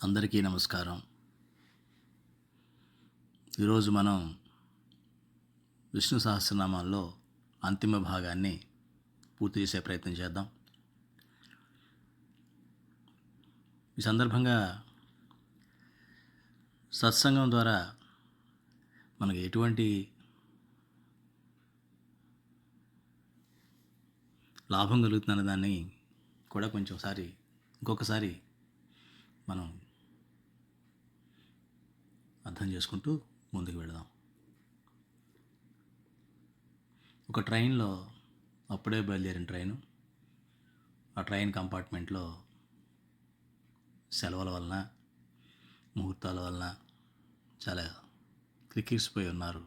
అందరికీ నమస్కారం. ఈరోజు మనం విష్ణు సహస్రనామాల్లో అంతిమ భాగాన్ని పూర్తి చేసే ప్రయత్నం చేద్దాం. ఈ సందర్భంగా సత్సంగం ద్వారా మనకు ఎటువంటి లాభం కలుగుతుందన్న దాన్ని కూడా ఇంకొకసారి మనం అర్థం చేసుకుంటూ ముందుకు వెళదాం. ఒక ట్రైన్లో అప్పుడే బయలుదేరిన ఆ ట్రైన్ కంపార్ట్మెంట్లో సెలవుల వలన ముహూర్తాల వలన చాలా క్రికిసిపోయి ఉన్నారు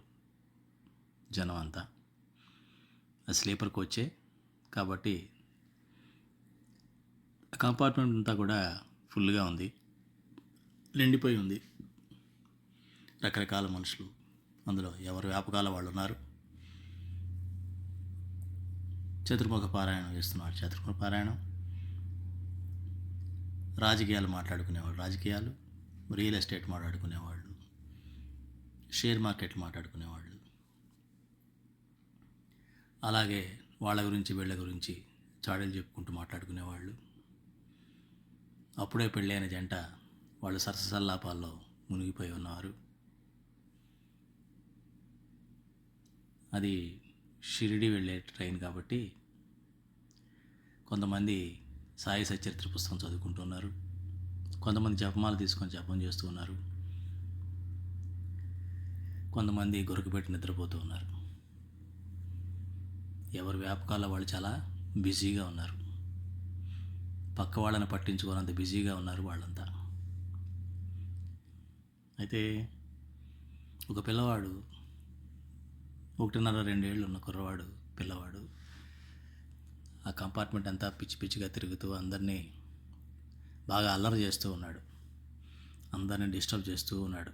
జనం అంతా. అది స్లీపర్ కోచే కాబట్టి కంపార్ట్మెంట్ అంతా కూడా ఫుల్గా ఉంది, నిండిపోయి ఉంది. రకరకాల మనుషులు అందులో ఎవరు వ్యాపకాల వాళ్ళు ఉన్నారు. చతుర్ముఖ పారాయణం చేస్తున్నారు. చతుర్ముఖ పారాయణం, రాజకీయాలు మాట్లాడుకునేవాళ్ళు రాజకీయాలు, రియల్ ఎస్టేట్ మాట్లాడుకునేవాళ్ళు, షేర్ మార్కెట్లు మాట్లాడుకునేవాళ్ళు, అలాగే వాళ్ళ గురించి వీళ్ళ గురించి చాడీలు చెప్పుకుంటూ మాట్లాడుకునేవాళ్ళు. అప్పుడే పెళ్ళైన జంట వాళ్ళు సరసల్లాపాల్లో మునిగిపోయి ఉన్నారు. అది షిరిడి వెళ్ళే ట్రైన్ కాబట్టి కొంతమంది సాయి సచరిత్ర పుస్తకం చదువుకుంటున్నారు, కొంతమంది జపమాల తీసుకొని జపం చేస్తూ ఉన్నారు, కొంతమంది గొరకు పెట్టి నిద్రపోతూ ఉన్నారు. ఎవరి వ్యాపకాల్లో వాళ్ళు చాలా బిజీగా ఉన్నారు. పక్క వాళ్ళని పట్టించుకోనంత బిజీగా ఉన్నారు వాళ్ళంతా. అయితే ఒక పిల్లవాడు, 1.5-2 ఏళ్ళు ఉన్న పిల్లవాడు ఆ కంపార్ట్మెంట్ అంతా పిచ్చి పిచ్చిగా తిరుగుతూ అందరినీ బాగా అల్లరి చేస్తూ ఉన్నాడు, అందరినీ డిస్టర్బ్ చేస్తూ ఉన్నాడు.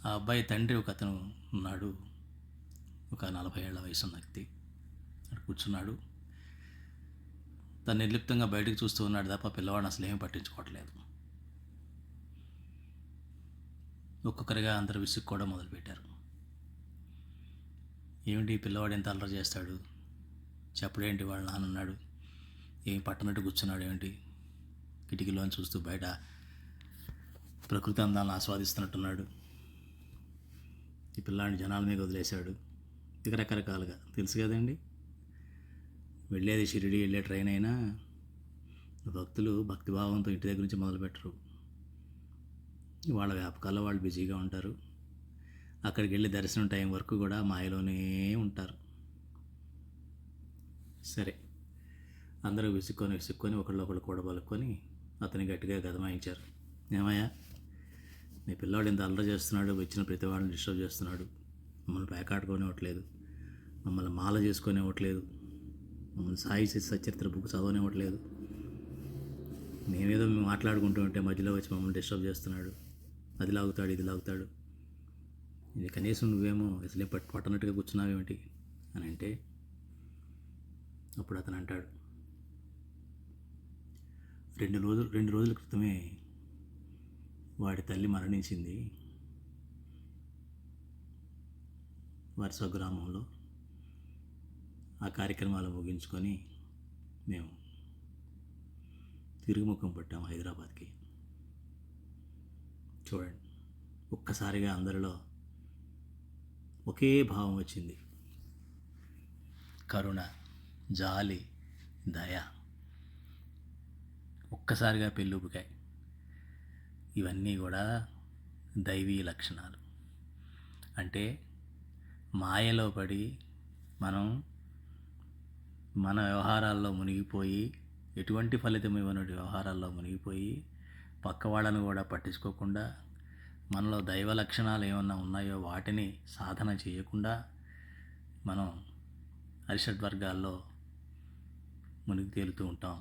ఆ అబ్బాయి తండ్రి ఒక అతను ఉన్నాడు, ఒక 40 ఏళ్ల వయసున్న వ్యక్తి. అక్కడ కూర్చున్నాడు. తను నిర్లిప్తంగా బయటకు చూస్తూ ఉన్నాడు తప్ప పిల్లవాడిని అసలు ఏమీ పట్టించుకోవట్లేదు. ఒక్కొక్కరిగా అందరూ విసుక్కోవడం మొదలుపెట్టారు. ఏమిటి పిల్లవాడు ఎంత అల్లరి చేస్తాడు, చెప్పడేంటి వాళ్ళ నాన్నన్నాడు, ఏం పట్టనట్టు కూర్చున్నాడు ఏమిటి, కిటికీలోని చూస్తూ బయట ప్రకృతి అందాలను ఆస్వాదిస్తున్నట్టున్నాడు. ఈ పిల్లాడిని జనాల మీద వదిలేశాడు. ఇక రకరకాలుగా తెలుసు కదండి, వెళ్ళేది షిరిడి వెళ్ళే ట్రైన్ అయినా భక్తులు భక్తిభావంతో ఇంటి దగ్గర నుంచి మొదలుపెట్టరు. వాళ్ళ వ్యాపకాల్లో వాళ్ళు బిజీగా ఉంటారు. అక్కడికి వెళ్ళి దర్శనం టైం వరకు కూడా మాయలోనే ఉంటారు. సరే, అందరూ విసుక్కొని ఒకళ్ళు కూడబలుక్కొని అతని గట్టిగా గదమాయించారు. ఏమయ్యా, నీ పిల్లాడు ఇంత అల్లరి చేస్తున్నాడు, వచ్చిన ప్రతి వాళ్ళని డిస్టర్బ్ చేస్తున్నాడు, మమ్మల్ని పేకాడుకోనివ్వట్లేదు, మమ్మల్ని మాల చేసుకొనివ్వట్లేదు, మమ్మల్ని సాయి సచరిత్ర బుక్ చదవనివ్వట్లేదు, మేము మాట్లాడుకుంటూ ఉంటే మధ్యలో వచ్చి మమ్మల్ని డిస్టర్బ్ చేస్తున్నాడు, అది లాగుతాడు ఇది లాగుతాడు, ఇది కనీసం నువ్వేమో అసలే పట్టనట్టుగా కూర్చున్నావేమిటి అని అంటే, అప్పుడు అతను అంటాడు, 2 రోజుల క్రితమే వాడి తల్లి మరణించింది. వారి స్వగ్రామంలో ఆ కార్యక్రమాలు ముగించుకొని మేము తిరుగుముఖం పట్టాము హైదరాబాద్కి. చూడండి, ఒక్కసారిగా అందరిలో ఒకే భావం వచ్చింది. కరుణ, జాలి, దయ ఒక్కసారిగా పెళ్ళుపుకాయి. ఇవన్నీ కూడా దైవీ లక్షణాలు. అంటే మాయలో పడి మనం మన వ్యవహారాల్లో మునిగిపోయి, ఎటువంటి ఫలితం ఇవ్వనటువంటి వ్యవహారాల్లో మునిగిపోయి, పక్క వాళ్ళను కూడా పట్టించుకోకుండా, మనలో దైవ లక్షణాలు ఏమన్నా ఉన్నాయో వాటిని సాధన చేయకుండా మనం అరిషడ్వర్గాల్లో మునిగి తేలుతూ ఉంటాం.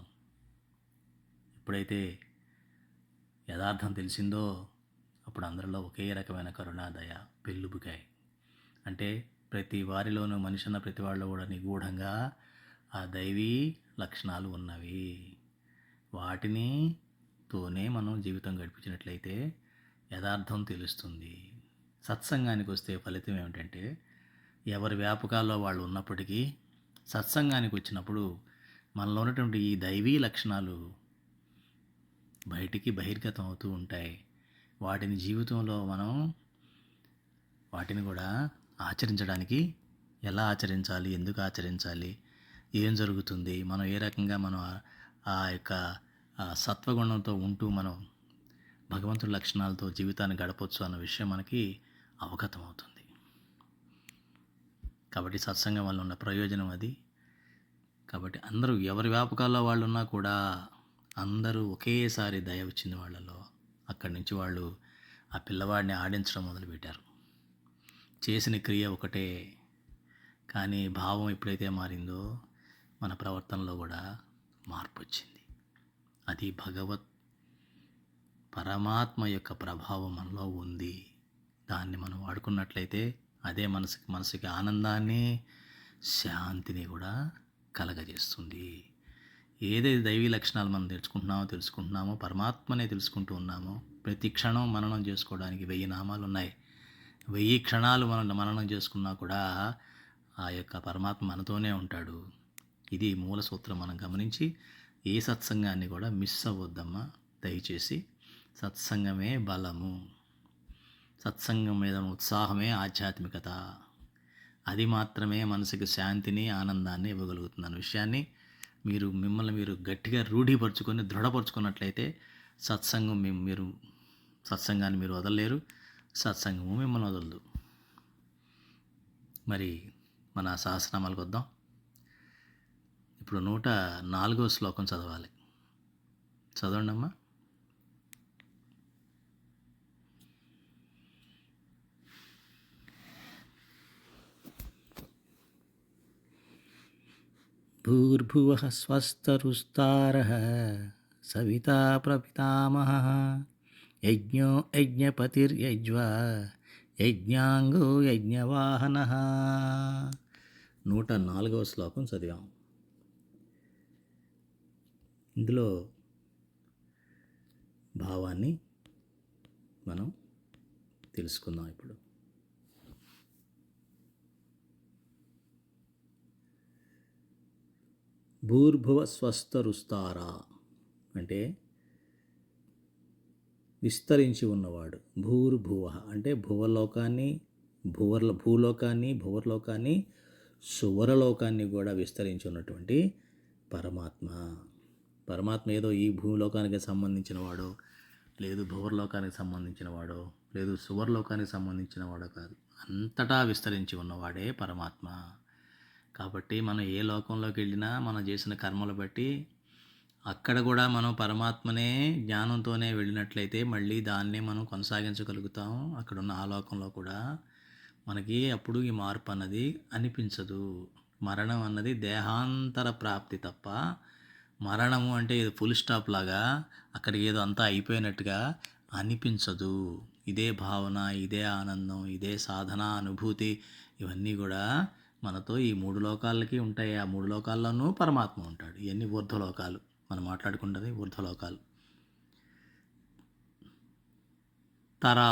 ఎప్పుడైతే యథార్థం తెలిసిందో అప్పుడు అందరిలో ఒకే రకమైన కరుణ, దయ పెళ్ళుబుకాయి. అంటే ప్రతి వారిలోనూ, మనిషి అన్న ప్రతి వాళ్ళలో కూడా నిగూఢంగా ఆ దైవీ లక్షణాలు ఉన్నవి. వాటిని సత్సంగంతోనే మనం జీవితం గడిపించినట్లయితే యథార్థం తెలుస్తుంది. సత్సంగానికి వస్తే ఫలితం ఏమిటంటే, ఎవరి వ్యాపకాల్లో వాళ్ళు ఉన్నప్పటికీ సత్సంగానికి వచ్చినప్పుడు మనలో ఉన్నటువంటి ఈ దైవీ లక్షణాలు బయటికి బహిర్గతం అవుతూ ఉంటాయి. వాటిని జీవితంలో మనం వాటిని కూడా ఆచరించడానికి ఎలా ఆచరించాలి, ఎందుకు ఆచరించాలి, ఏం జరుగుతుంది, మనం ఏ రకంగా మనం ఆ యొక్క సత్వగుణంతో ఉంటూ మనం భగవంతుడి లక్షణాలతో జీవితాన్ని గడపవచ్చు అన్న విషయం మనకి అవగతం అవుతుంది. కాబట్టి సత్సంగం వల్ల ఉన్న ప్రయోజనం అది. కాబట్టి అందరూ ఎవరి వ్యాపకాల్లో వాళ్ళు ఉన్నా కూడా అందరూ ఒకేసారి దయ వచ్చింది వాళ్ళలో. అక్కడి నుంచి వాళ్ళు ఆ పిల్లవాడిని ఆడించడం మొదలుపెట్టారు. చేసిన క్రియ ఒకటే, కానీ భావం ఎప్పుడైతే మారిందో మన ప్రవర్తనలో కూడా మార్పు వచ్చింది. అది పరమాత్మ యొక్క ప్రభావం మనలో ఉంది. దాన్ని మనం వాడుకున్నట్లయితే అదే మనసుకి ఆనందాన్ని, శాంతిని కూడా కలగజేస్తుంది. ఏదైతే దైవీ లక్షణాలు మనం తెలుసుకుంటున్నామో పరమాత్మనే తెలుసుకుంటూ ఉన్నామో, ప్రతి క్షణం మననం చేసుకోవడానికి 1000 నామాలు ఉన్నాయి. 1000 క్షణాలు మనం మననం చేసుకున్నా కూడా ఆ యొక్క పరమాత్మ మనతోనే ఉంటాడు. ఇది మూల సూత్రం. మనం గమనించి ఏ సత్సంగాన్ని కూడా మిస్ అవ్వద్దమ్మా దయచేసి. సత్సంగమే బలము, సత్సంగం మీద ఉత్సాహమే ఆధ్యాత్మికత. అది మాత్రమే మనసుకి శాంతిని, ఆనందాన్ని ఇవ్వగలుగుతుంది అన్న విషయాన్ని మిమ్మల్ని మీరు గట్టిగా రూఢీపరుచుకొని దృఢపరుచుకున్నట్లయితే సత్సంగాన్ని మీరు వదలలేరు, సత్సంగము మిమ్మల్ని వదలదు. మరి మన సహస్రనామాలకు వద్దాం. ఇప్పుడు 104వ శ్లోకం చదవాలి. చదవండి అమ్మా. భూర్భువః స్వస్తరుస్తారః సవితా ప్రపితామహః యజ్ఞో యజ్ఞపతిర్యజ్వా యజ్ఞాంగో యజ్ఞవాహనః. 104వ శ్లోకం చదివాం. ఇందులో భావాన్ని మనం తెలుసుకుందాం ఇప్పుడు. భూర్భువ స్వస్తరుస్తారా అంటే విస్తరించి ఉన్నవాడు. భూర్భువ అంటే భూలోకాన్ని, భువర్లోకాన్ని, సువరలోకాన్ని కూడా విస్తరించి ఉన్నటువంటి పరమాత్మ. పరమాత్మ ఏదో ఈ భూలోకానికి సంబంధించిన వాడో, లేదు భువర్లోకానికి సంబంధించిన వాడో, లేదు సువర్లోకానికి సంబంధించిన వాడో కాదు. అంతటా విస్తరించి ఉన్నవాడే పరమాత్మ. కాబట్టి మనం ఏ లోకంలోకి వెళ్ళినా మనం చేసిన కర్మలు బట్టి అక్కడ కూడా మనం పరమాత్మనే జ్ఞానంతోనే వెళ్ళినట్లయితే మళ్ళీ దాన్నే మనం కొనసాగించగలుగుతాం. అక్కడున్న ఆ లోకంలో కూడా మనకి అప్పుడు ఈ మార్పు అన్నది అనిపించదు. మరణం అన్నది దేహాంతర ప్రాప్తి తప్ప, మరణము అంటే ఇది ఫుల్ స్టాప్ లాగా అక్కడికి ఏదో అంతా అయిపోయినట్టుగా అనిపించదు. ఇదే భావన, ఇదే ఆనందం, ఇదే సాధన, అనుభూతి ఇవన్నీ కూడా మనతో ఈ 3 లోకాలకి ఉంటాయి. ఆ 3 లోకాల్లోనూ పరమాత్మ ఉంటాడు. ఇవన్నీ ఊర్ధ్వలోకాలు, మనం మాట్లాడుకుంటుంది ఊర్ధ్వలోకాలు. తరా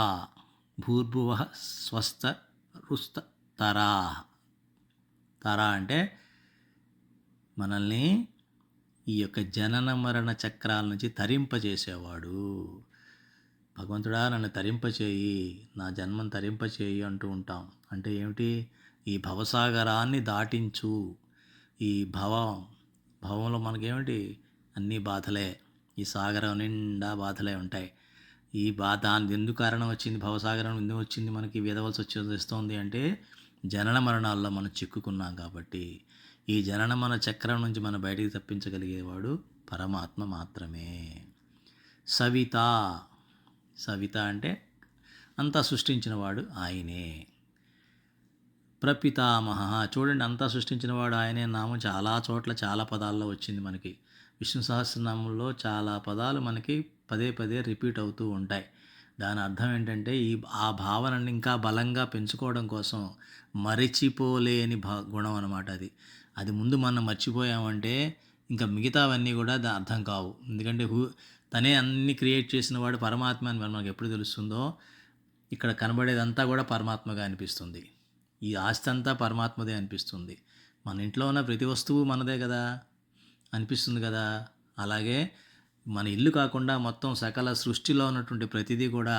భూర్భువ స్వస్థ రుస్త తరా. తరా అంటే మనల్ని ఈ యొక్క జనన మరణ చక్రాల నుంచి తరింపజేసేవాడు. భగవంతుడా నన్ను తరింపచేయి, నా జన్మను తరింపచేయి అంటూ ఉంటాం. అంటే ఏమిటి? ఈ భవసాగరాన్ని దాటించు. ఈ భవంలో మనకేమిటి? అన్నీ బాధలే. ఈ సాగరం నిండా బాధలే ఉంటాయి. ఈ దాని ఎందుకు కారణం వచ్చింది? భవసాగరం ఎందుకు వచ్చింది? మనకి వెదవలసి వస్తుంది అంటే జనన మరణాల్లో మనం చిక్కుకున్నాం కాబట్టి. ఈ జనన మరణ చక్రం నుంచి మనం బయటికి తప్పించగలిగేవాడు పరమాత్మ మాత్రమే. సవిత అంటే అంతా సృష్టించినవాడు ఆయనే. ప్రపితామహ చూడండి, అంతా సృష్టించినవాడు ఆయనే నామం చాలా చోట్ల చాలా పదాల్లో వచ్చింది. మనకి విష్ణు సహస్రనామంలో చాలా పదాలు మనకి పదే పదే రిపీట్ అవుతూ ఉంటాయి. దాని అర్థం ఏంటంటే ఆ భావనని ఇంకా బలంగా పెంచుకోవడం కోసం మరిచిపోలేని గుణం అన్నమాట అది. ముందు మనం మర్చిపోయామంటే ఇంకా మిగతావన్నీ కూడా అర్థం కావు. ఎందుకంటే తనే అన్ని క్రియేట్ చేసిన వాడు పరమాత్మ అని మనకు ఎప్పుడు తెలుస్తుందో ఇక్కడ కనబడేదంతా కూడా పరమాత్మగా అనిపిస్తుంది. ఈ ఆస్తి అంతా పరమాత్మదే అనిపిస్తుంది. మన ఇంట్లో ఉన్న ప్రతి వస్తువు మనదే కదా అనిపిస్తుంది కదా. అలాగే మన ఇల్లు కాకుండా మొత్తం సకల సృష్టిలో ఉన్నటువంటి ప్రతిదీ కూడా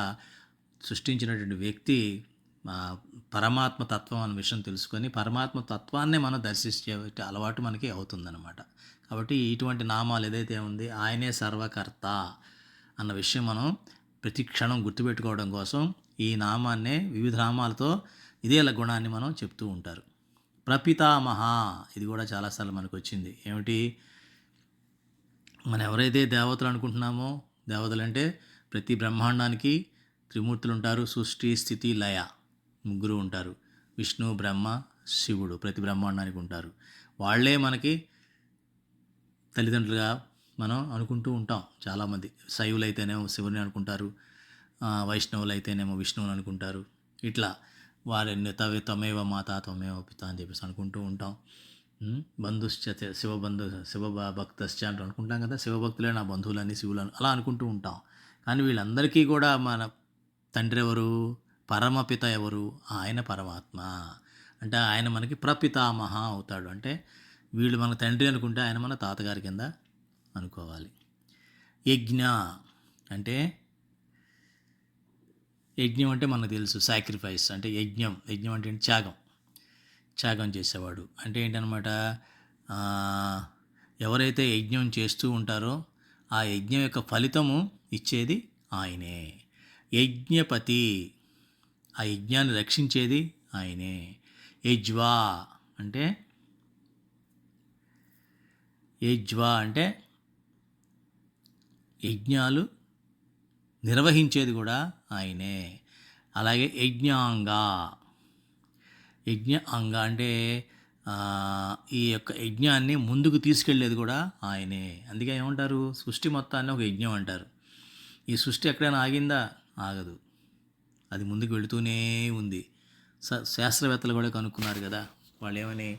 సృష్టించినటువంటి వ్యక్తి పరమాత్మ తత్వం అనే విషయం తెలుసుకొని పరమాత్మ తత్వాన్నే మనం దర్శించే అలవాటు మనకి అవుతుందన్నమాట. కాబట్టి ఇటువంటి నామాలు ఏదైతే ఉంది ఆయనే సర్వకర్త అన్న విషయం మనం ప్రతి క్షణం గుర్తుపెట్టుకోవడం కోసం ఈ నామాన్నే వివిధ నామాలతో ఇదే గుణాన్ని మనం చెప్తూ ఉంటారు. ప్రపితామహ ఇది కూడా చాలాసార్లు మనకు వచ్చింది. ఏమిటి, మనం ఎవరైతే దేవతలు అనుకుంటున్నామో, దేవతలు అంటే ప్రతి బ్రహ్మాండానికి త్రిమూర్తులు ఉంటారు. సృష్టి, స్థితి, లయ ముగ్గురు ఉంటారు. విష్ణు, బ్రహ్మ, శివుడు ప్రతి బ్రహ్మాండానికి ఉంటారు. వాళ్ళే మనకి తల్లిదండ్రులుగా మనం అనుకుంటూ ఉంటాం. చాలామంది శైవులైతేనేమో శివుని అనుకుంటారు, వైష్ణవులు అయితేనేమో విష్ణువుని అనుకుంటారు. ఇట్లా వారిని త్వమేవ మాత త్వమేవ పిత అని చెప్పేసి అనుకుంటూ ఉంటాం. బంధుశ్చ శివభక్తశ్చ అంటూ అనుకుంటాం కదా. శివభక్తులే నా బంధువులని, శివులని అలా అనుకుంటూ ఉంటాం. కానీ వీళ్ళందరికీ కూడా మన తండ్రి ఎవరు, పరమపిత ఎవరు, ఆయన పరమాత్మ. అంటే ఆయన మనకి ప్రపితామహ అవుతాడు. అంటే వీళ్ళు మన తండ్రి అనుకుంటే ఆయన మన తాతగారి కింద అనుకోవాలి. యజ్ఞ అంటే యజ్ఞం అంటే మనకు తెలుసు సాక్రిఫైస్ అంటే యజ్ఞం. యజ్ఞం అంటే త్యాగం చేసేవాడు అంటే ఏంటనమాట. ఎవరైతే యజ్ఞం చేస్తూ ఉంటారో ఆ యజ్ఞం యొక్క ఫలితము ఇచ్చేది ఆయనే. యజ్ఞపతి ఆ యజ్ఞాన్ని రక్షించేది ఆయనే. యజ్వా అంటే యజ్ఞాలు నిర్వహించేది కూడా ఆయనే. అలాగే యజ్ఞ అంగ అంటే ఈ యొక్క యజ్ఞాన్ని ముందుకు తీసుకెళ్ళేది కూడా ఆయనే. అందుకే ఏమంటారు, సృష్టి మొత్తాన్ని ఒక యజ్ఞం అంటారు. ఈ సృష్టి ఎక్కడైనా ఆగిందా? ఆగదు, అది ముందుకు వెళుతూనే ఉంది. శాస్త్రవేత్తలు కూడా కనుక్కున్నారు కదా. వాళ్ళు ఏమని,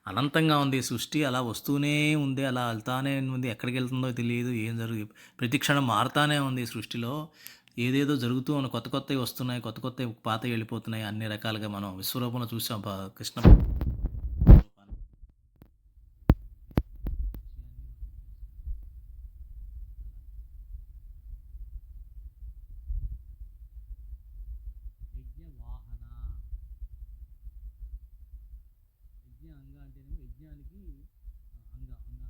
అనంతంగా ఉంది సృష్టి, అలా వస్తూనే ఉంది, అలా వెళ్తానే ఉంది, ఎక్కడికి వెళ్తుందో తెలియదు, ఏం ప్రతి క్షణం మారుతానే ఉంది. సృష్టిలో ఏదేదో జరుగుతూ ఉన్న కొత్త కొత్తవి వస్తున్నాయి, కొత్త కొత్తవి పాత వెళ్ళిపోతున్నాయి. అన్ని రకాలుగా మనం విశ్వరూపంలో చూసాం కృష్ణ. అంగ అంటేనేమో యజ్ఞానికి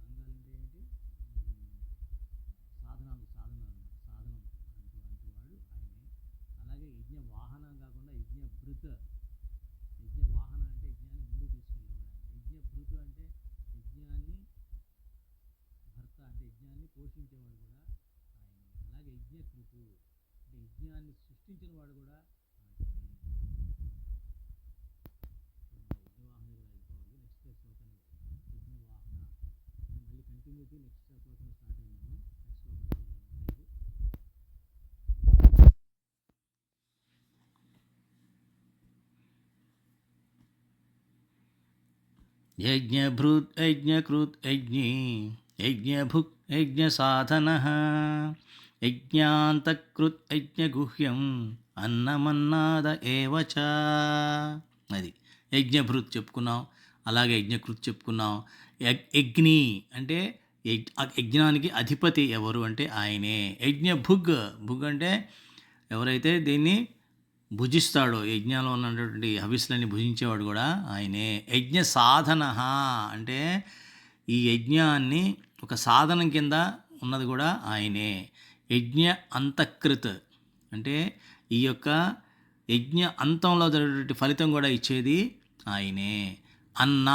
అంగాలంటే ఏంటి, సాధనం అటువంటి వాడు ఆయనే. అలాగే యజ్ఞ వాహనం కాకుండా యజ్ఞభృత అంటే యజ్ఞాన్ని ముందు తీసుకెళ్ళేవాడు. యజ్ఞభృతు అంటే యజ్ఞాన్ని భర్త అంటే యజ్ఞాన్ని పోషించేవాడు కూడా ఆయనే. అలాగే యజ్ఞకృతు అంటే యజ్ఞాన్ని సృష్టించిన వాడు కూడా యజ్ఞభృత్ యజ్ఞకృత్ యజ్ఞీ యజ్ఞభుక్ యజ్ఞసాధనః యజ్ఞాంతకృత్ యజ్ఞగుహ్యం అన్నమన్నాద ఏవచ. అది యజ్ఞభృత్ చెప్పుకున్నాం, అలాగే యజ్ఞకృత్ చెప్పుకున్నాం. యజ్ఞి అంటే యజ్ఞానికి అధిపతి ఎవరు అంటే ఆయనే. యజ్ఞభుగ్ అంటే ఎవరైతే దీన్ని భుజిస్తాడో, యజ్ఞంలో ఉన్నటువంటి హవిస్లని భుజించేవాడు కూడా ఆయనే. యజ్ఞ సాధన అంటే ఈ యజ్ఞాన్ని ఒక సాధనం కింద ఉన్నది కూడా ఆయనే. యజ్ఞ అంతఃకృత్ అంటే ఈ యొక్క యజ్ఞ అంతంలో జరిగేటువంటి ఫలితం కూడా ఇచ్చేది ఆయనే. అన్న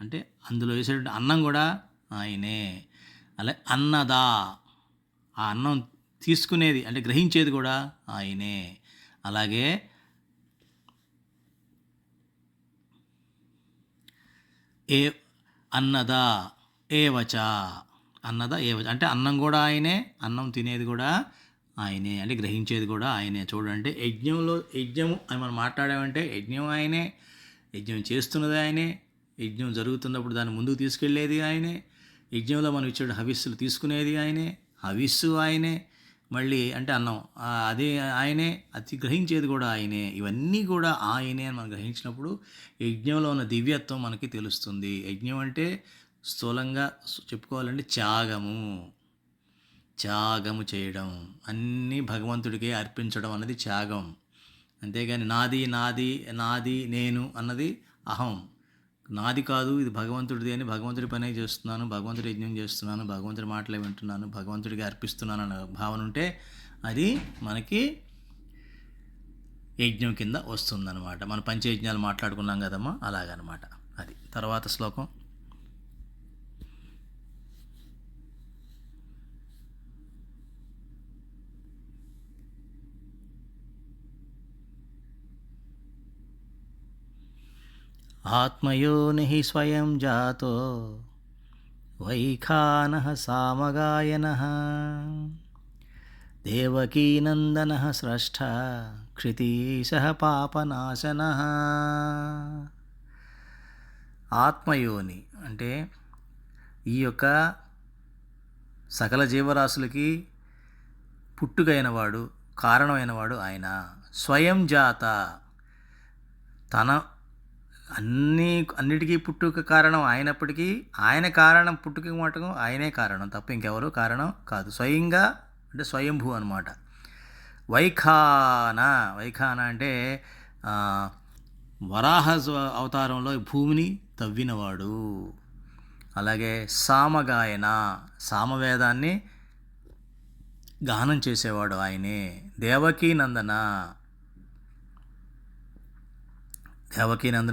అంటే అందులో వేసేటువంటి అన్నం కూడా ఆయనే. అలాగే అన్నదా ఆ అన్నం తీసుకునేది అంటే గ్రహించేది కూడా ఆయనే. అలాగే అన్నదా ఏవచ అంటే అన్నం కూడా ఆయనే, అన్నం తినేది కూడా ఆయనే, అంటే గ్రహించేది కూడా ఆయనే. చూడండి, యజ్ఞము అని మనం మాట్లాడామంటే యజ్ఞం ఆయనే, యజ్ఞం చేస్తున్నది ఆయనే, యజ్ఞం జరుగుతున్నప్పుడు దాన్ని ముందుకు తీసుకెళ్ళేది ఆయనే, యజ్ఞంలో మనం ఇచ్చాడు హవిస్సులు తీసుకునేది ఆయనే, హవిస్సు ఆయనే, మళ్ళీ అంటే అన్నం అదే ఆయనే, అది గ్రహించేది కూడా ఆయనే. ఇవన్నీ కూడా ఆయనే అని మనం గ్రహించినప్పుడు యజ్ఞంలో ఉన్న దివ్యత్వం మనకి తెలుస్తుంది. యజ్ఞం అంటే స్థూలంగా చెప్పుకోవాలంటే త్యాగము చేయడం, అన్నీ భగవంతుడికి అర్పించడం అన్నది త్యాగం. అంతేగాని నాది నాది నాది నేను అన్నది అహం. నాది కాదు, ఇది భగవంతుడిది అని భగవంతుడి పనే చేస్తున్నాను, భగవంతుడి యజ్ఞం చేస్తున్నాను, భగవంతుడి మాటలే వింటున్నాను, భగవంతుడికి అర్పిస్తున్నాను అన్న భావన ఉంటే అది మనకి యజ్ఞం కింద వస్తుందన్నమాట. మనం పంచయజ్ఞాలు మాట్లాడుకున్నాం కదమ్మా, అలాగనమాట. అది తర్వాత శ్లోకం. ఆత్మయోనిః స్వయం జాతో వైఖానః సామగాయనః దేవకీనందనః స్రష్ట క్షితీశః పాపనాశనః. ఆత్మయోని అంటే ఈ యొక్క సకల జీవరాశులకి పుట్టుకైనవాడు, కారణమైనవాడు ఆయన. స్వయం జాత, తన అన్నిటికీ పుట్టుక కారణం అయినప్పటికీ ఆయన కారణం, పుట్టుక మటుకు ఆయనే కారణం తప్ప ఇంకెవరు కారణం కాదు. స్వయంగా అంటే స్వయంభూ అనమాట. వైఖాన అంటే వరాహ అవతారంలో భూమిని తవ్వినవాడు. అలాగే సామగాయన, సామవేదాన్ని గానం చేసేవాడు ఆయనే. దేవకీనందన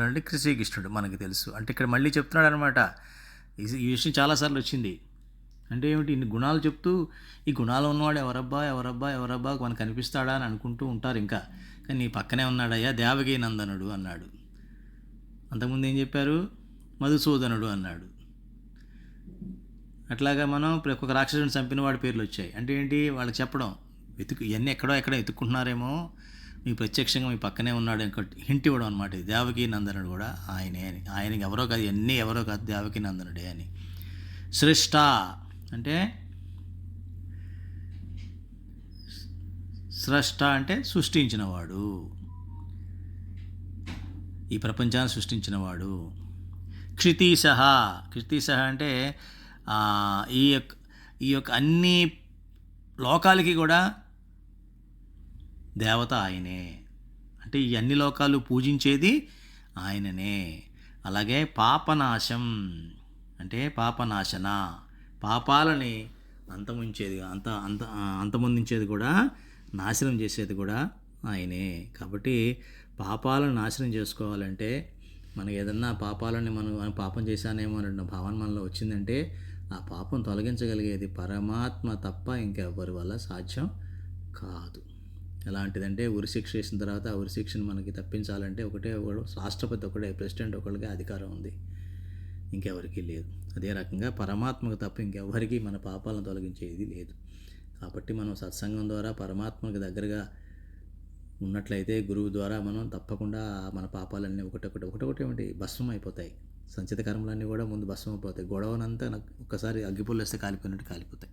అంటే శ్రీకృష్ణుడు మనకి తెలుసు. అంటే ఇక్కడ మళ్ళీ చెప్తున్నాడు అనమాట. ఈ విషయం చాలాసార్లు వచ్చింది. అంటే ఏమిటి, ఇన్ని గుణాలు చెప్తూ ఈ గుణాలు ఉన్నవాడు ఎవరబ్బా మనకు కనిపిస్తాడా అని అనుకుంటూ ఉంటారు ఇంకా. కానీ నీ పక్కనే ఉన్నాడయ్యా దేవకీనందనుడు అన్నాడు. అంతకుముందు ఏం చెప్పారు, మధుసూదనుడు అన్నాడు. అట్లాగా మనం ఒక రాక్షసుని చంపిన వాడి పేర్లు వచ్చాయి. అంటే ఏంటి, వాళ్ళకి చెప్పడం, ఇవన్నీ ఎక్కడో ఎత్తుక్కుంటున్నారేమో, మీ ప్రత్యక్షంగా మీ పక్కనే ఉన్నాడు ఇంకో హింట్ ఇవ్వడం అనమాట. దేవకీనందనుడు కూడా ఆయనే అని. ఆయనకి ఎవరో కాదు, ఎన్ని ఎవరో కాదు, దేవకీనందనుడే అని. సృష్ట అంటే స్రష్ట అంటే సృష్టించినవాడు, ఈ ప్రపంచాన్ని సృష్టించినవాడు. క్షితీశ అంటే ఈ యొక్క అన్ని లోకాలకి కూడా దేవత ఆయనే. అంటే ఈ అన్ని లోకాలు పూజించేది ఆయననే. అలాగే పాపనాశం అంటే పాపనాశన, పాపాలని అంతమొందించేది కూడా, నాశనం చేసేది కూడా ఆయనే. కాబట్టి పాపాలను నాశనం చేసుకోవాలంటే మనకి ఏదన్నా పాపాలని మనం పాపం చేశానేమో అన్న భావన మనలో వచ్చిందంటే ఆ పాపం తొలగించగలిగేది పరమాత్మ తప్ప ఇంకెవ్వరి వల్ల సాధ్యం కాదు. ఎలాంటిదంటే ఉరిశిక్ష వేసిన తర్వాత ఆ ఉరిశిక్షను మనకి తప్పించాలంటే ఒకడు రాష్ట్రపతి ఒకడే, ప్రెసిడెంట్ ఒకడికి అధికారం ఉంది, ఇంకెవరికీ లేదు. అదే రకంగా పరమాత్మకు తప్ప ఇంకెవరికి మన పాపాలను తొలగించేది లేదు. కాబట్టి మనం సత్సంగం ద్వారా పరమాత్మకు దగ్గరగా ఉన్నట్లయితే, గురువు ద్వారా మనం తప్పకుండా మన పాపాలన్నీ ఒకటొకటి ఏమిటి భస్మం అయిపోతాయి. సంచిత కర్మలన్నీ కూడా ముందు భస్మం అయిపోతాయి. గొడవనంతా ఒక్కసారి అగ్గిపుల్లు వేస్తే కాలిపోయినట్టు కాలిపోతాయి.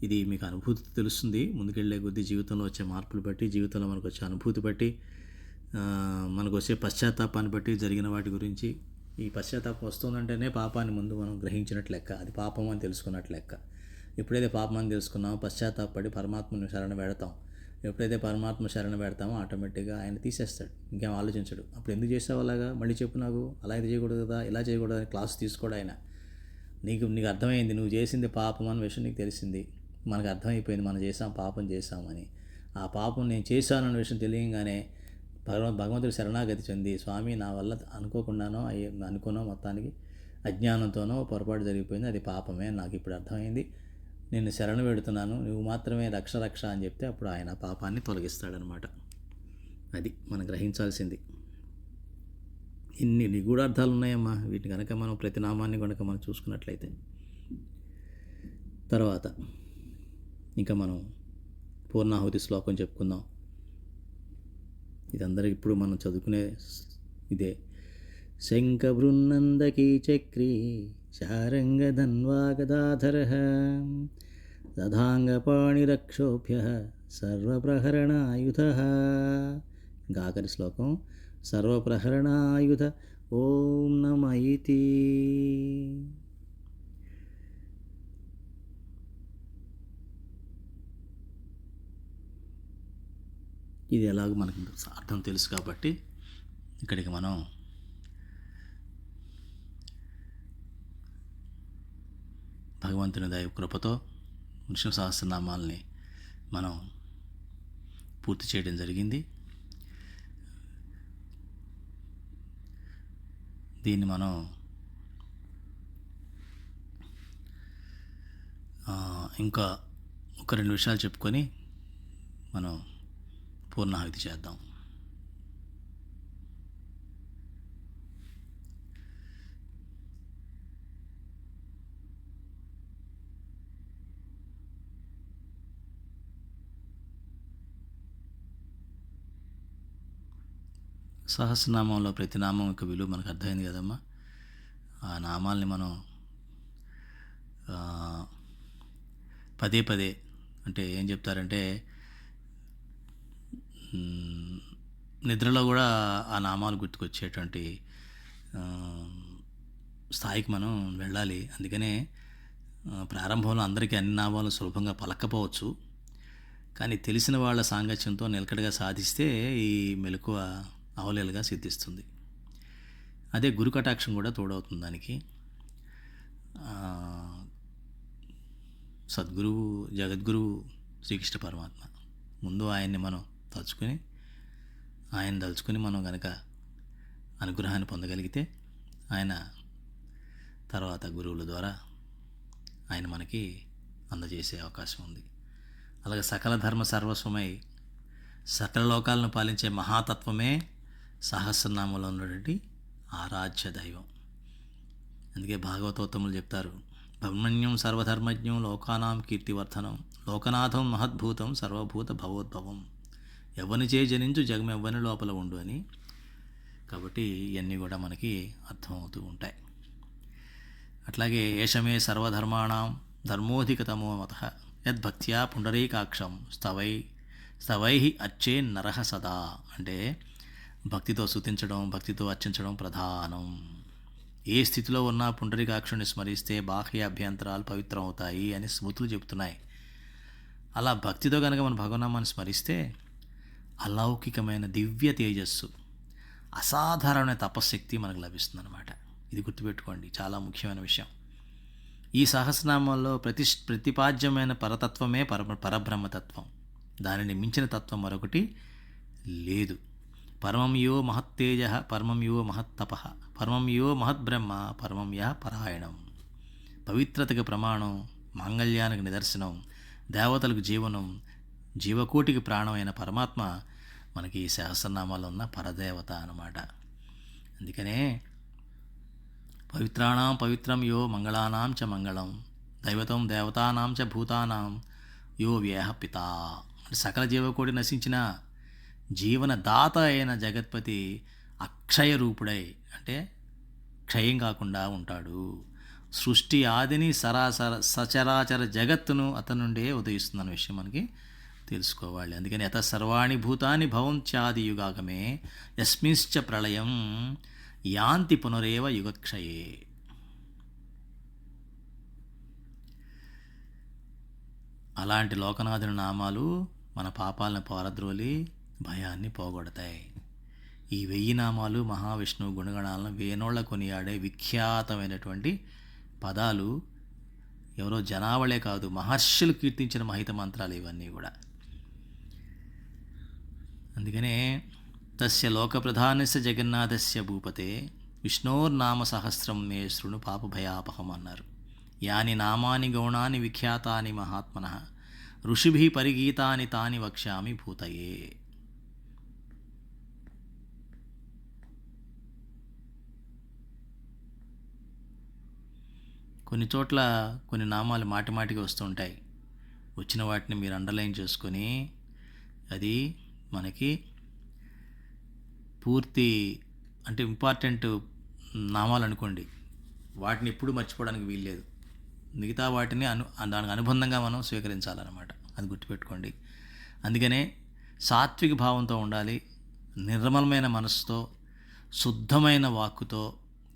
ఇది మీకు అనుభూతి తెలుస్తుంది. ముందుకెళ్ళే కొద్దీ జీవితంలో వచ్చే మార్పులు బట్టి, జీవితంలో మనకు వచ్చే అనుభూతి బట్టి, మనకు వచ్చే పశ్చాత్తాపాన్ని బట్టి, జరిగిన వాటి గురించి. ఈ పశ్చాత్తాపం వస్తుందంటేనే పాపాన్ని ముందు మనం గ్రహించినట్లు లెక్క, అది పాపం అని తెలుసుకున్నట్లు లెక్క. ఎప్పుడైతే పాపం అని తెలుసుకున్నామో పశ్చాత్తాపడి పరమాత్మను శరణ పెడతాం. ఎప్పుడైతే పరమాత్మ శరణ పెడతామో ఆటోమేటిక్గా ఆయన తీసేస్తాడు, ఇంకేం ఆలోచించడు. అప్పుడు ఎందుకు చేసావు అలాగా, మళ్ళీ చెప్పు నాకు, అలా ఇది చేయకూడదు కదా, ఇలా చేయకూడదు అని క్లాస్ తీసుకోడు ఆయన. నీకు అర్థమైంది, నువ్వు చేసింది పాపం అన్న విషయం నీకు తెలిసింది. మనకు అర్థమైపోయింది మనం పాపం చేశామని. ఆ పాపం నేను చేశాను అన్న విషయం తెలియగానే భగవంతుడి శరణాగతి చెంది, స్వామి నా వల్ల అనుకున్నానో మొత్తానికి అజ్ఞానంతోనో పొరపాటు జరిగిపోయింది, అది పాపమే, నాకు ఇప్పుడు అర్థమైంది, నేను శరణు పెడుతున్నాను, నువ్వు మాత్రమే రక్ష అని చెప్తే అప్పుడు ఆయన పాపాన్ని తొలగిస్తాడనమాట. అది మనం గ్రహించాల్సింది. ఇన్ని నిగూఢార్థాలు ఉన్నాయమ్మా. వీటిని కనుక మనం ప్రతి నామాన్ని కనుక మనం చూసుకున్నట్లయితే. తర్వాత ఇంకా మనం పూర్ణాహుతి శ్లోకం చెప్పుకుందాం. ఇదందరూ ఇప్పుడు మనం చదువుకునే ఇదే. శంఖ బృన్నందకీ చక్రీ శారంగధన్వాగదాధరः దధాంగపాణిరక్షోభ్యः సర్వప్రహరణాయుధः. ఇంకా ఆఖరి శ్లోకం సర్వప్రహరణాయుధ ఓం నమ ఇతి. ఇది ఎలాగో మనకి అర్థం తెలుసు కాబట్టి ఇక్కడికి మనం భగవంతుని దైవ కృపతో విష్ణు సహస్రనామాల్ని మనం పూర్తి చేయడం జరిగింది. దీన్ని మనం ఇంకా ఒక 2 విషయాలు చెప్పుకొని మనం పూర్ణాహుతి చేద్దాం. సహస్రనామంలో ప్రతి నామం యొక్క విలువ మనకు అర్థమైంది కదమ్మా. ఆ నామాల్ని మనం పదే పదే అంటే ఏం చెప్తారంటే నిద్రలో కూడా ఆ నామాలు గుర్తుకొచ్చేటువంటి స్థాయికి మనం వెళ్ళాలి. అందుకనే ప్రారంభంలో అందరికీ అన్ని నామాలు సులభంగా పలకపోవచ్చు, కానీ తెలిసిన వాళ్ళ సాంగత్యంతో నిలకడగా సాధిస్తే ఈ మెలకువ అవలేలుగా సిద్ధిస్తుంది. అదే గురు కటాక్షం కూడా తోడవుతుంది దానికి. సద్గురువు జగద్గురువు శ్రీకృష్ణ పరమాత్మ. ముందు ఆయన్ని మనం తలుచుకుని మనం కనుక అనుగ్రహాన్ని పొందగలిగితే ఆయన తర్వాత గురువుల ద్వారా ఆయన మనకి అందజేసే అవకాశం ఉంది. అలాగే సకల ధర్మ సర్వస్వమై సకల లోకాలను పాలించే మహాతత్వమే సహస్రనామంలో ఉన్నటువంటి ఆరాధ్య దైవం. అందుకే భాగవతోత్తములు చెప్తారు, బ్రహ్మణ్యం సర్వధర్మజ్ఞం లోకానాం కీర్తివర్ధనం లోకనాథం మహద్భూతం సర్వభూత భవోద్భవం ఎవ్వనిచే జనించు జగమెవ్వని లోపల ఉండు అని. కాబట్టి ఇవన్నీ కూడా మనకి అర్థమవుతూ ఉంటాయి. అట్లాగే ఏషమే సర్వధర్మాణం ధర్మోధికతమో మత యద్భక్త్యా పుండరీకాక్షం స్తవై అర్చే నరహ సదా. అంటే భక్తితో స్తుతించడం, భక్తితో అర్చించడం ప్రధానం. ఏ స్థితిలో ఉన్నా పుండరీకాక్షుని స్మరిస్తే బాహ్య అభ్యంతరాలు పవిత్రం అవుతాయి అని స్మృతులు చెబుతున్నాయి. అలా భక్తితో కనుక మన భగవన్నామాన్ని స్మరిస్తే అలౌకికమైన దివ్య తేజస్సు, అసాధారణమైన తపశ్శక్తి మనకు లభిస్తుందన్నమాట. ఇది గుర్తుపెట్టుకోండి, చాలా ముఖ్యమైన విషయం. ఈ సహస్రనామాల్లో ప్రతిపాద్యమైన పరతత్వమే పరబ్రహ్మతత్వం. దానిని మించిన తత్వం మరొకటి లేదు. పరమం యో మహత్తేజ పరమం యో మహత్తప పరమం యో మహద్బ్రహ్మ పరమం యః పరాయణం. పవిత్రతకు ప్రమాణం, మాంగళ్యానికి నిదర్శనం, దేవతలకు జీవనం, జీవకోటికి ప్రాణమైన పరమాత్మ మనకి ఈ సహస్రనామాల్లో ఉన్న పరదేవత అన్నమాట. అందుకనే పవిత్రాణం పవిత్రం యో మంగళానాం చ మంగళం దైవతం దేవతానాం చ భూతానాం యో వ్యయ పిత. అంటే సకల జీవకోటి నశించిన జీవనదాత అయిన జగత్పతి అక్షయ రూపుడై, అంటే క్షయం కాకుండా ఉంటాడు. సృష్టి ఆదిని సచరాచర జగత్తును అతని నుండే ఉదయిస్తుందన్న విషయం మనకి తెలుసుకోవాలి. అందుకని యత సర్వాణి భూతాని భవంత్యాది యుగాగమే యస్మిశ్చ ప్రళయం యాంతి పునరేవ యుగక్షయే. అలాంటి లోకనాథుని నామాలు మన పాపాలను పారద్రోలి భయాన్ని పోగొడతాయి. ఈ 1000 నామాలు మహావిష్ణువు గుణగణాలను వేనోళ్ల కొనియాడే విఖ్యాతమైనటువంటి పదాలు. ఎవరో జనావళే కాదు, మహర్షులు కీర్తించిన మహిత మంత్రాలు ఇవన్నీ కూడా. అందుకనే తస్య లోక ప్రధానస్య జగన్నాథస్య భూపతే విష్ణోర్నామ సహస్రం మే శృణు పాపభయాపహం అన్నారు. యాని నామాని గౌణాని విఖ్యాతాని మహాత్మనః ఋషిభిః పరిగీతాని తాని వక్ష్యామి భూతయే. కొన్ని చోట్ల కొన్ని నామాలు మాటిమాటికి వస్తూ ఉంటాయి. వచ్చిన వాటిని మీరు అండర్లైన్ చేసుకొని, అది మనకి పూర్తి అంటే ఇంపార్టెంట్ నామాలు అనుకోండి. వాటిని ఎప్పుడు మర్చిపోవడానికి వీల్లేదు. మిగతా వాటిని దానికి అనుబంధంగా మనం స్వీకరించాలన్నమాట. అది గుర్తుపెట్టుకోండి. అందుకనే సాత్విక భావంతో ఉండాలి. నిర్మలమైన మనసుతో, శుద్ధమైన వాక్కుతో,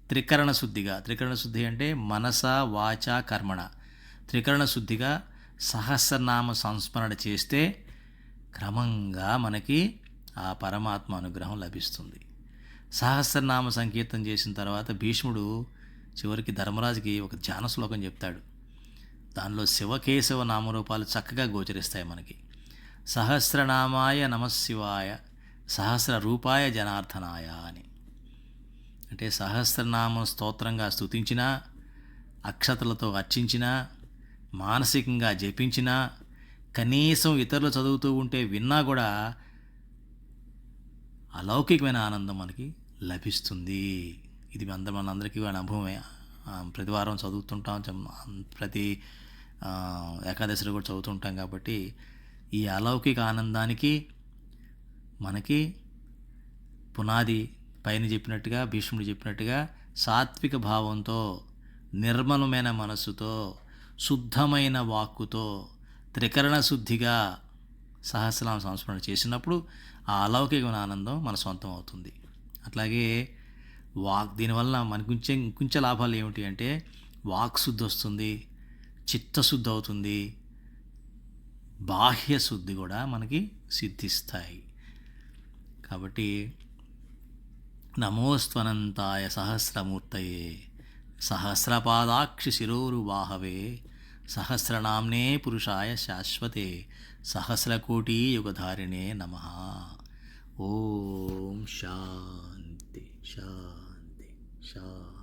త్రికరణ శుద్ధి అంటే మనస వాచ కర్మణ త్రికరణ శుద్ధిగా సహస్రనామ సంస్మరణ చేస్తే క్రమంగా మనకి ఆ పరమాత్మ అనుగ్రహం లభిస్తుంది. సహస్రనామ సంకీర్తన చేసిన తర్వాత భీష్ముడు చివరికి ధర్మరాజుకి ఒక ధ్యాన శ్లోకం చెప్తాడు. దానిలో శివకేశవ నామరూపాలు చక్కగా గోచరిస్తాయి మనకి. సహస్రనామాయ నమశివాయ సహస్ర రూపాయ జనార్దనాయ అని. అంటే సహస్రనామ స్తోత్రంగా స్తుతించినా, అక్షతలతో అర్చించినా, మానసికంగా జపించినా, కనీసం ఇతరులు చదువుతూ ఉంటే విన్నా కూడా అలౌకికమైన ఆనందం మనకి లభిస్తుంది. ఇది మనందరికీ అనుభవమే. ప్రతి వారం చదువుతుంటాం, ప్రతి ఏకాదశిలో కూడా చదువుతుంటాం. కాబట్టి ఈ అలౌకిక ఆనందానికి మనకి పునాది పైన చెప్పినట్టుగా, భీష్ముడు చెప్పినట్టుగా సాత్విక భావంతో, నిర్మలమైన మనస్సుతో, శుద్ధమైన వాక్కుతో, త్రికరణ శుద్ధిగా సహస్రనామ సంస్మరణ చేసినప్పుడు ఆ అలౌకికమైన ఆనందం మన సొంతం అవుతుంది. అట్లాగే దీనివల్ల మనకు ఇంకొంచెం లాభాలు ఏమిటి అంటే వాక్ శుద్ధి వస్తుంది, చిత్తశుద్ధి అవుతుంది, బాహ్య శుద్ధి కూడా మనకి సిద్ధిస్తాయి. కాబట్టి నమోస్త్వనంతాయ సహస్రమూర్తయే సహస్రపాదాక్షి శిరోరువాహవే సహస్రనామ్నే పురుషాయ శాశ్వతే సహస్రకోటి యుగధారిణే నమః. ఓం శాంతి శాంతి శాంతి.